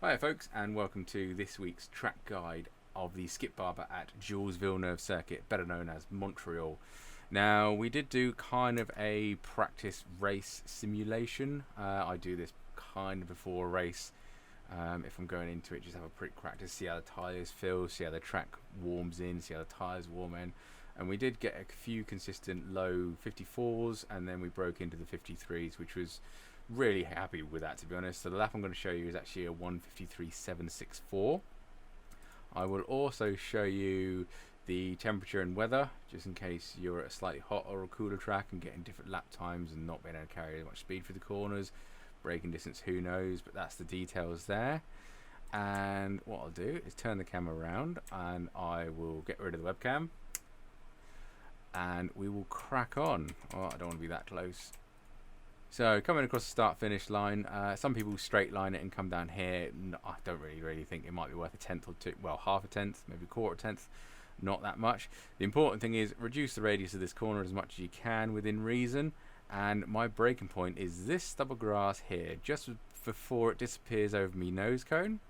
Hi folks, and welcome to this week's track guide of the Skip Barber at Gilles Villeneuve circuit, better known as Montreal. Now, we did do kind of a practice race simulation. I do this kind of before a race. If I'm going into it, just have a quick practice, see how the tyres feel, see how the track warms in, see how the tyres warm in. And we did get a few consistent low 54s, and then we broke into the 53s, which was really happy with that, to be honest. So the lap I'm going to show you is actually a 153.764. I will also show you the temperature and weather, just in case you're at a slightly hot or a cooler track and getting different lap times and not being able to carry as much speed through the corners. Braking distance, who knows, but that's the details there. And what I'll do is turn the camera around and I will get rid of the webcam and we will crack on. Oh, I don't want to be that close. So coming across the start finish line, some people straight line it and come down here. No, I don't really think it might be worth a tenth or two, well, half a tenth, maybe quarter tenth, not that much. The important thing is reduce the radius of this corner as much as you can within reason. And my breaking point is this stub of grass here, just before it disappears over me nose cone.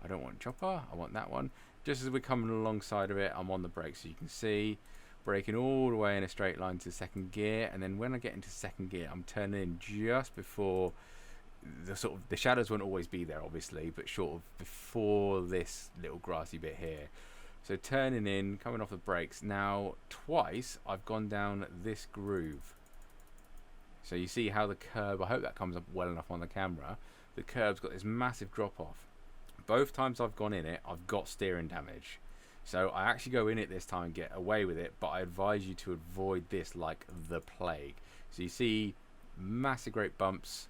I don't want chopper, I want that one. Just as we're coming alongside of it, I'm on the brakes, so you can see. Braking all the way in a straight line to second gear, and then when I get into second gear, I'm turning in just before the shadows won't always be there, obviously, but sort of before this little grassy bit here. So turning in, coming off the brakes. Now twice I've gone down this groove. So you see how the curb, I hope that comes up well enough on the camera, the curb's got this massive drop off. Both times I've gone in it, I've got steering damage. So I actually go in it this time and get away with it, but I advise you to avoid this like the plague. So you see massive great bumps,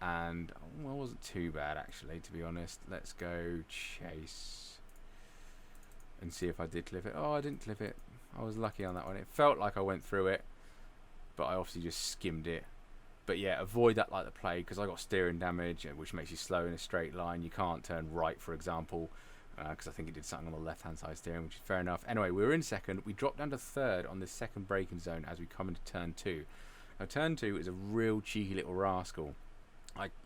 and well, it wasn't too bad actually, to be honest. Let's go chase and see if I did clip it. Oh, I didn't clip it. I was lucky on that one. It felt like I went through it, but I obviously just skimmed it. But yeah, avoid that like the plague, because I got steering damage, which makes you slow in a straight line. You can't turn right, for example, because I think it did something on the left hand side steering, which is fair enough. Anyway, we were in second. We dropped down to third on this second braking zone as we come into turn 2. Now turn 2 is a real cheeky little rascal.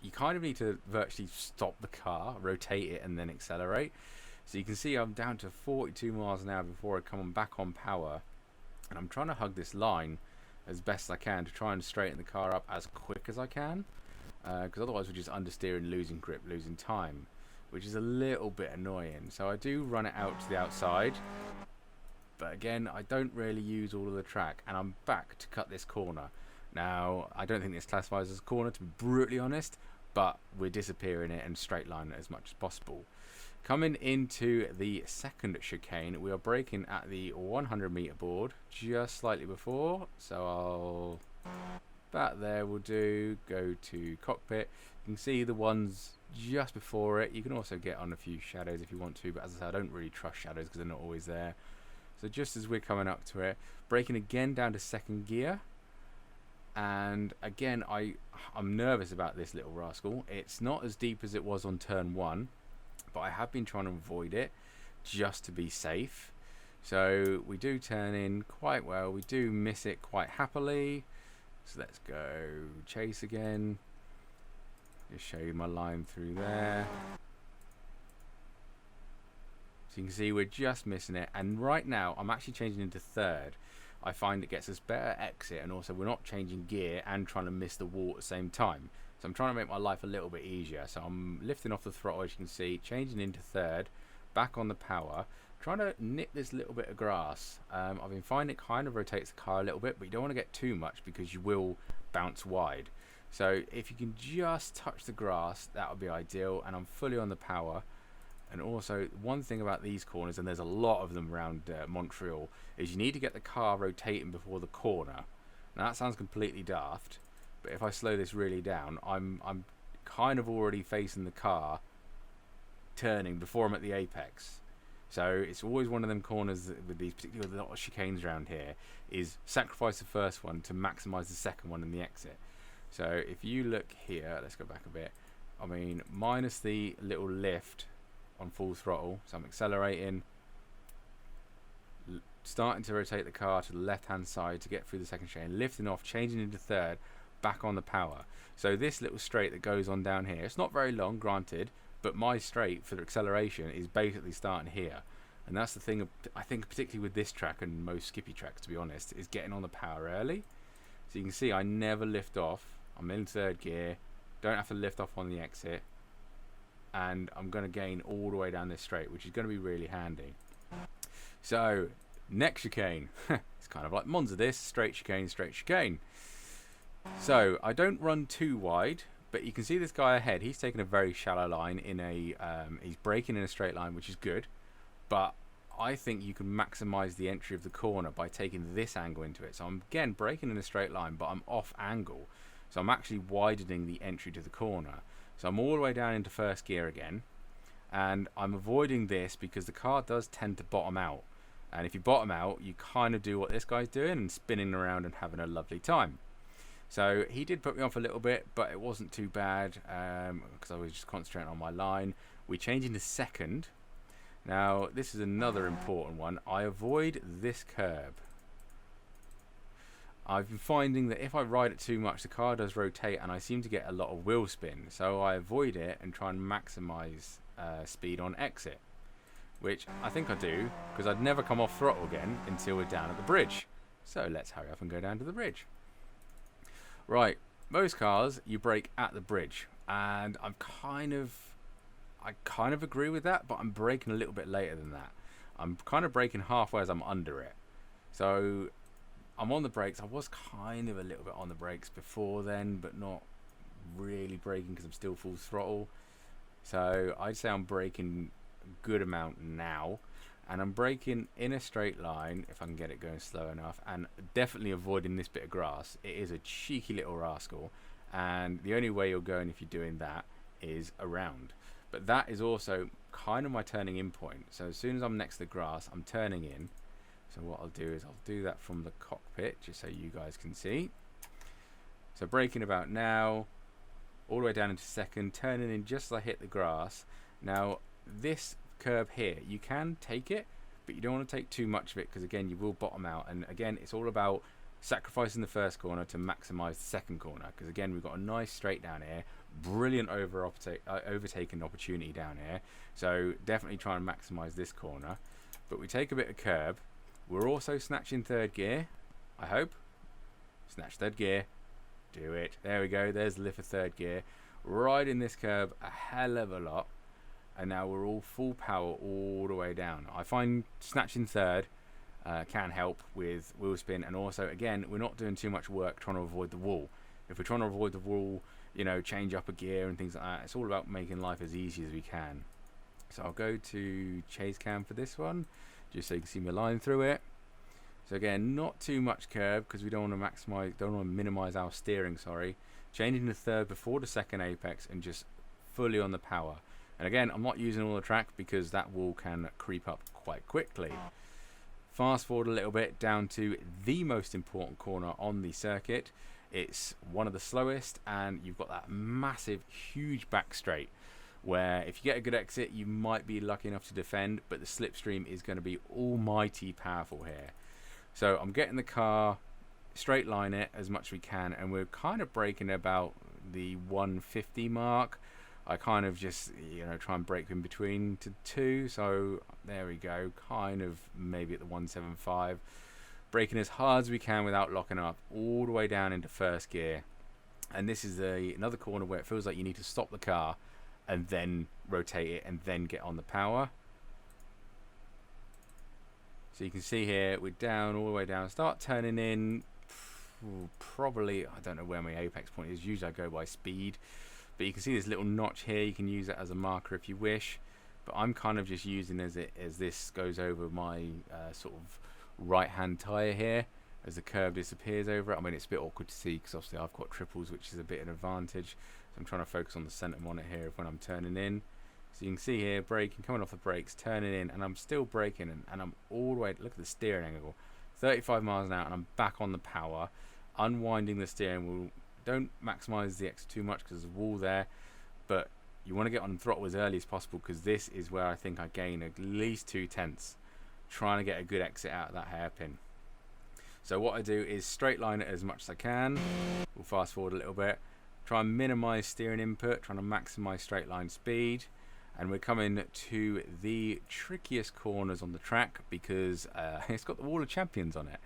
You kind of need to virtually stop the car, rotate it, and then accelerate. So you can see I'm down to 42 miles an hour before I come back on power, and I'm trying to hug this line as best I can to try and straighten the car up as quick as I can, because otherwise we're just understeering, losing grip, losing time, which is a little bit annoying. So I do run it out to the outside, but again, I don't really use all of the track, and I'm back to cut this corner. Now, I don't think this classifies as a corner, to be brutally honest, but we're disappearing it and straight line it as much as possible. Coming into the second chicane, we are braking at the 100 meter board, just slightly before, so about there will do. Go to cockpit. You can see the ones just before it. You can also get on a few shadows if you want to, but as I said, I don't really trust shadows because they're not always there. So just as we're coming up to it, braking again down to second gear, and again I'm nervous about this little rascal. It's not as deep as it was on turn 1, but I have been trying to avoid it just to be safe. So we do turn in quite well. We do miss it quite happily. So let's go chase again. Just show you my line through there. So you can see we're just missing it. And right now I'm actually changing into third. I find it gets us better exit, and also we're not changing gear and trying to miss the wall at the same time. So I'm trying to make my life a little bit easier. So I'm lifting off the throttle, as you can see, changing into third, back on the power, trying to nip this little bit of grass. I've been finding it kind of rotates the car a little bit, but you don't want to get too much because you will bounce wide. So if you can just touch the grass, that would be ideal. And I'm fully on the power. And also, one thing about these corners, and there's a lot of them around Montreal, is you need to get the car rotating before the corner. Now that sounds completely daft, but if I slow this really down, I'm kind of already facing the car turning before I'm at the apex. So it's always one of them corners with these, particularly with a lot of chicanes around here, is sacrifice the first one to maximize the second one in the exit. So if you look here, let's go back a bit. I mean, minus the little lift on full throttle, so I'm accelerating, starting to rotate the car to the left hand side to get through the second chain, lifting off, changing into third, back on the power. So this little straight that goes on down here, it's not very long, granted, but my straight for the acceleration is basically starting here. And that's the thing, I think, particularly with this track and most skippy tracks, to be honest, is getting on the power early. So you can see I never lift off. I'm in third gear, don't have to lift off on the exit, and I'm going to gain all the way down this straight, which is going to be really handy. So next chicane, it's kind of like Monza this, straight chicane, straight chicane. So I don't run too wide, but you can see this guy ahead, he's taking a very shallow line in a, he's braking in a straight line, which is good, but I think you can maximize the entry of the corner by taking this angle into it. So I'm again braking in a straight line, but I'm off angle, so I'm actually widening the entry to the corner. So I'm all the way down into first gear again, and I'm avoiding this because the car does tend to bottom out. And if you bottom out, you kind of do what this guy's doing and spinning around and having a lovely time. So he did put me off a little bit, but it wasn't too bad because I was just concentrating on my line. We change into second. Now, this is another important one. I avoid this curb. I've been finding that if I ride it too much, the car does rotate and I seem to get a lot of wheel spin. So I avoid it and try and maximize speed on exit, which I think I do because I'd never come off throttle again until we're down at the bridge. So let's hurry up and go down to the bridge. Right, most cars you brake at the bridge, and I kind of agree with that, but I'm braking a little bit later than that. I'm kind of braking halfway as I'm under it. So I'm on the brakes. I was kind of a little bit on the brakes before then, but not really braking because I'm still full throttle. So I'd say I'm braking a good amount now, and I'm braking in a straight line if I can get it going slow enough, and definitely avoiding this bit of grass. It is a cheeky little rascal, and the only way you're going if you're doing that is around. But that is also kind of my turning in point. So as soon as I'm next to the grass, I'm turning in. So what I'll do is I'll do that from the cockpit just so you guys can see. So braking about now, all the way down into second, turning in just as I hit the grass. Now this curb here, you can take it, but you don't want to take too much of it because again you will bottom out. And again, it's all about sacrificing the first corner to maximize the second corner, because again we've got a nice straight down here, brilliant overtaking opportunity down here, so definitely try and maximize this corner. But we take a bit of curb. We're also snatching third gear, I hope. Snatch third gear, do it, there we go, there's the lift of third gear, riding this curb a hell of a lot, and now we're all full power all the way down. I find snatching third can help with wheel spin, and also again we're not doing too much work trying to avoid the wall. If we're trying to avoid the wall, you know, change up a gear and things like that, it's all about making life as easy as we can. So I'll go to chase cam for this one just so you can see my line through it. So again, not too much curb because we don't want to maximize, don't want to minimize our steering, sorry. Changing to third before the second apex and just fully on the power. And again, I'm not using all the track because that wall can creep up quite quickly. Fast forward a little bit down to the most important corner on the circuit. It's one of the slowest, and you've got that massive, huge back straight where if you get a good exit, you might be lucky enough to defend, but the slipstream is going to be almighty powerful here. So I'm getting the car, straight line it as much as we can, and we're kind of braking about the 150 mark. I kind of just, you know, try and break in between to 2, so there we go, kind of maybe at the 175, braking as hard as we can without locking up all the way down into first gear. And this is another corner where it feels like you need to stop the car and then rotate it and then get on the power. So you can see here we're down all the way down, start turning in, probably, I don't know where my apex point is, usually I go by speed. But you can see this little notch here, you can use it as a marker if you wish, but I'm kind of just using as this goes over my sort of right hand tyre here as the curve disappears over it. I mean, it's a bit awkward to see because obviously I've got triples, which is a bit of an advantage, so I'm trying to focus on the centre monitor here when I'm turning in. So you can see here, braking, coming off the brakes, turning in, and I'm still braking, and I'm all the way, look at the steering angle, 35 miles an hour, and I'm back on the power, unwinding the steering wheel. Don't maximize the exit too much because there's a wall there, but you want to get on throttle as early as possible because this is where I think I gain at least 2/10, trying to get a good exit out of that hairpin. So what I do is straight line it as much as I can. We'll fast forward a little bit, try and minimize steering input, trying to maximize straight line speed. And we're coming to the trickiest corners on the track because it's got the Wall of Champions on it.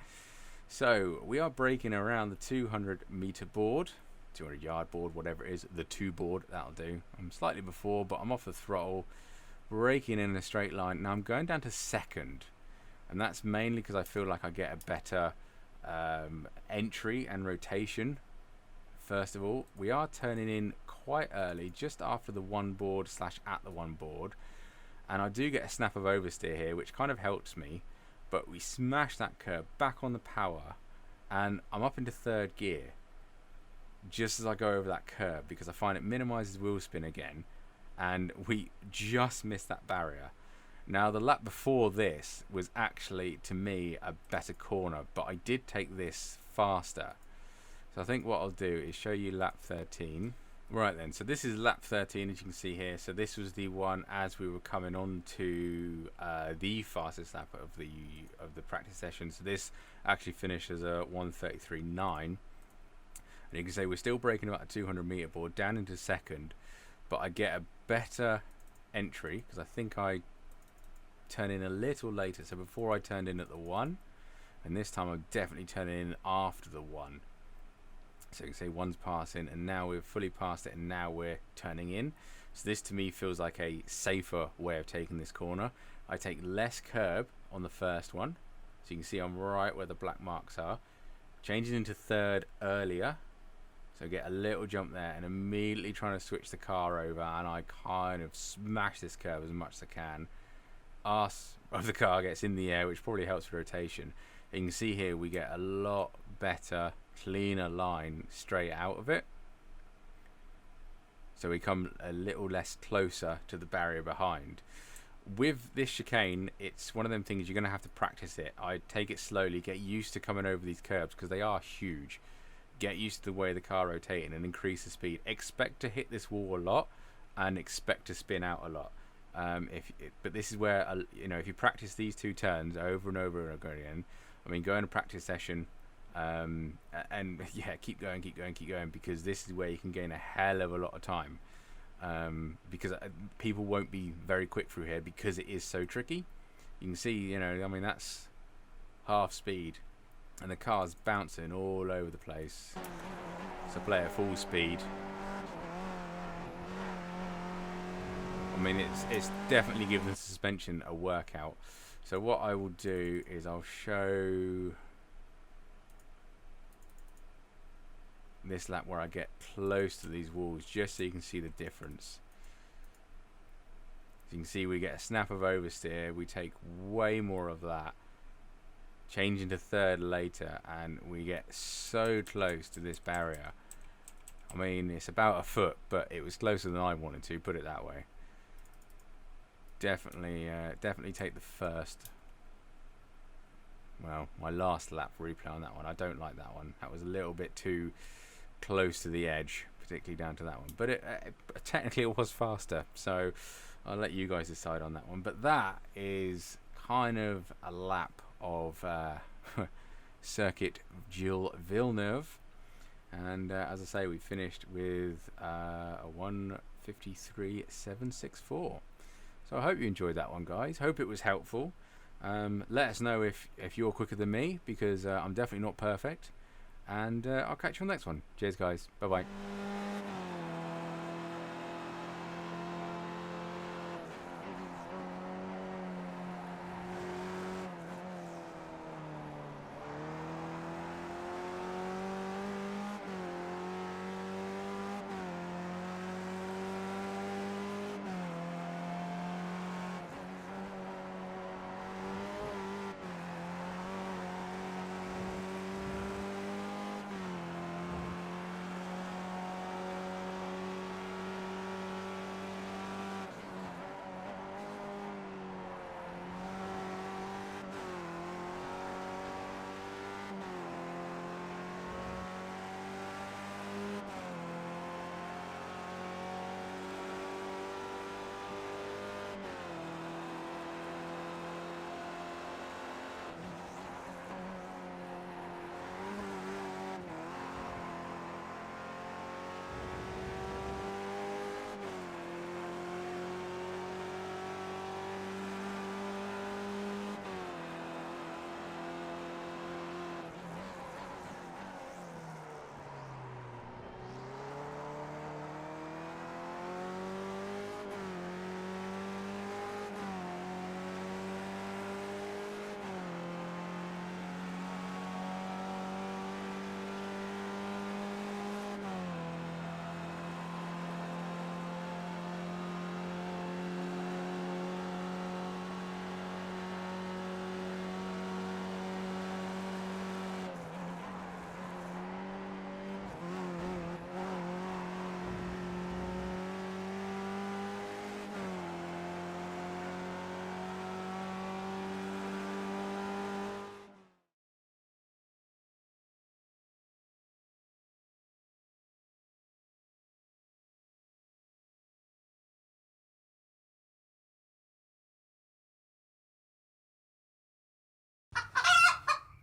So we are braking around the 200-meter board, 200-yard board, whatever it is, the 2 board, that'll do. I'm slightly before, but I'm off the throttle, braking in a straight line. Now I'm going down to second, and that's mainly because I feel like I get a better entry and rotation. First of all, we are turning in quite early, just after the 1 board / at the 1 board, and I do get a snap of oversteer here, which kind of helps me. But we smash that curb back on the power, and I'm up into 3rd gear just as I go over that curb because I find it minimizes wheel spin again, and we just missed that barrier. Now the lap before this was actually, to me, a better corner, but I did take this faster. So I think what I'll do is show you lap 13. Right then, so this is lap 13, as you can see here. So this was the one as we were coming on to the fastest lap of the practice session. So this actually finished as a 1:33.9, and you can say we're still braking about a 200-meter board down into second, but I get a better entry because I think I turn in a little later. So before I turned in at the 1, and this time I'm definitely turning in after the 1. So you can say 1's passing, and now we've fully passed it, and now we're turning in. So this to me feels like a safer way of taking this corner. I take less curb on the first one, so you can see I'm right where the black marks are. Changing into 3rd earlier, so I get a little jump there, and immediately trying to switch the car over, and I kind of smash this curb as much as I can. Arse of the car gets in the air, which probably helps with rotation. You can see here we get a lot better, cleaner line straight out of it, so we come a little less closer to the barrier behind. With this chicane, it's one of them things you're going to have to practice it. I take it slowly, get used to coming over these curbs because they are huge. Get used to the way the car rotating and increase the speed. Expect to hit this wall a lot and expect to spin out a lot. But this is where if you practice these 2 turns over and over and over again, I mean, go in a practice session. And yeah, keep going, because this is where you can gain a hell of a lot of time, because people won't be very quick through here because it is so tricky. You can see, I mean, that's half speed and the car's bouncing all over the place. So play at full speed. I mean, it's definitely giving the suspension a workout. So what I will do is I'll show this lap where I get close to these walls just so you can see the difference. As you can see, we get a snap of oversteer, we take way more of that, change into 3rd later, and we get so close to this barrier. I mean, it's about a foot, but it was closer than I wanted to, put it that way. Definitely take the my last lap replay on that one. I don't like that one. That was a little bit too close to the edge, particularly down to that one, but technically it was faster, so I'll let you guys decide on that one. But that is kind of a lap of circuit Gilles Villeneuve, and as I say, we finished with a 1:53.764. So I hope you enjoyed that one, guys. Hope it was helpful. Let us know if you're quicker than me, because I'm definitely not perfect. And I'll catch you on the next one. Cheers, guys. Bye-bye.